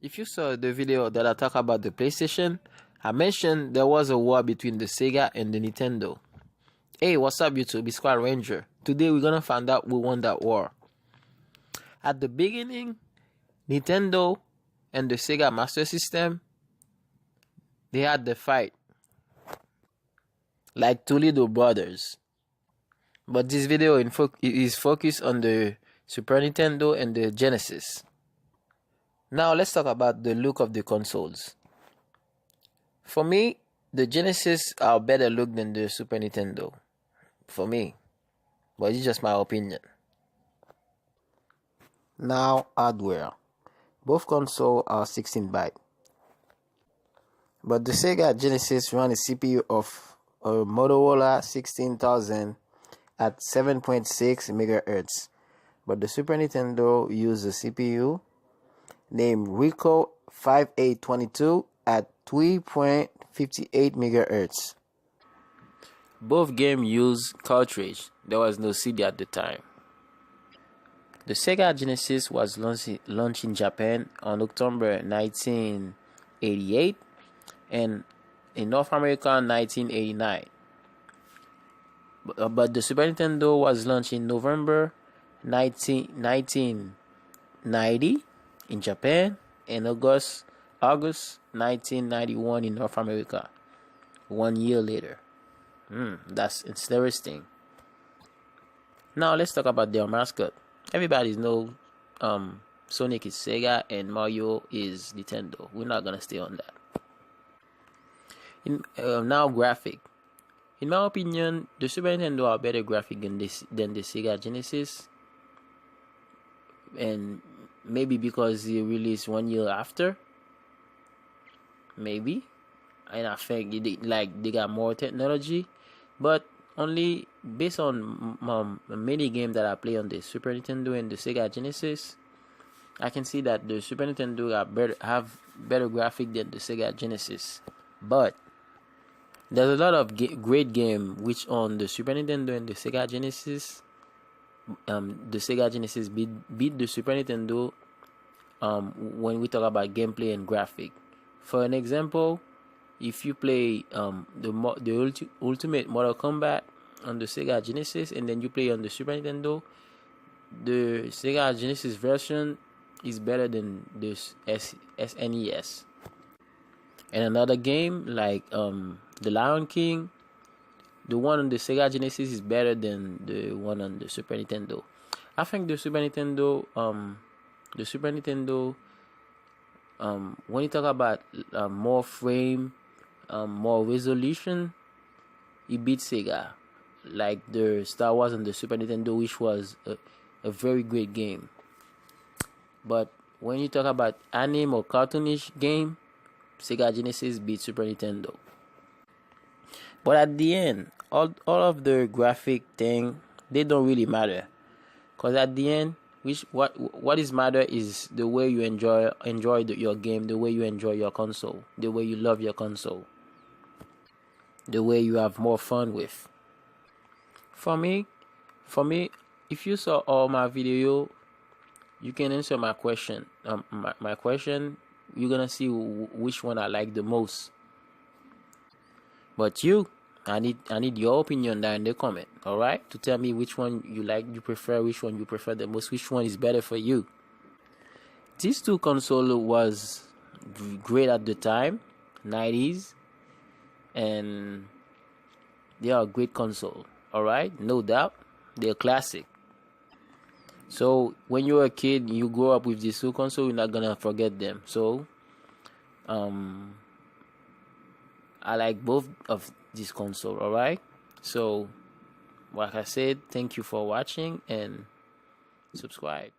If you saw the video that I talk about the PlayStation, I mentioned there was a war between the Sega and the Nintendo. Hey, what's up YouTube? It's Squad Ranger. Today we're gonna find out who won that war. At the beginning, Nintendo and the Sega Master System, they had the fight like two little brothers. But this video is focused on the Super Nintendo and the Genesis. Now let's talk about the look of the consoles. For me, the Genesis are better look than the Super Nintendo. For me. But it's just my opinion. Now, hardware. Both consoles are 16-byte. But the Sega Genesis run a CPU of a Motorola 16000 at 7.6 MHz. But the Super Nintendo used a CPU named Rico 5822 at 3.58 MHz. Both games use cartridge. There was no CD at the time. The Sega Genesis was launched in Japan on October 1988 and in North America 1989. But the Super Nintendo was launched in November 1990 in Japan and August 1991 in North America. 1 year later. That's interesting. Now let's talk about their mascot. Everybody knows Sonic is Sega and Mario is Nintendo. We're not gonna stay on that. Now graphic. In my opinion, the Super Nintendo are better graphic than the Sega Genesis, and maybe because they released 1 year after. Maybe, and I think they got more technology, but only based on many games that I play on the Super Nintendo and the Sega Genesis, I can see that the Super Nintendo have better graphic than the Sega Genesis. But there's a lot of great game which on the Super Nintendo and the Sega Genesis, the Sega Genesis beat the Super Nintendo when we talk about gameplay and graphic. For an example, if you play the Ultimate Mortal Kombat on the Sega Genesis and then you play on the Super Nintendo, the Sega Genesis version is better than the SNES. And another game like The Lion King, the one on the Sega Genesis is better than the one on the Super Nintendo. I think the Super Nintendo, when you talk about more frame, more resolution, it beats Sega. Like the Star Wars on the Super Nintendo, which was a very great game. But when you talk about anime or cartoonish game, Sega Genesis beats Super Nintendo. But at the end, all of the graphic thing, they don't really matter. Because at the end, what is matter is the way you enjoy your game, the way you enjoy your console, the way you love your console, the way you have more fun with. For me, if you saw all my video, you can answer my question. My question, you're gonna see which one I like the most. But I need your opinion down in the comment, alright? To tell me which one you like, you prefer, which one you prefer the most, which one is better for you. These two consoles was great at the time, 90s, and they are a great console, alright? No doubt, they're classic. So when you're a kid, you grow up with these two consoles, you're not gonna forget them. So I like both of these consoles, alright? So like I said, thank you for watching and subscribe.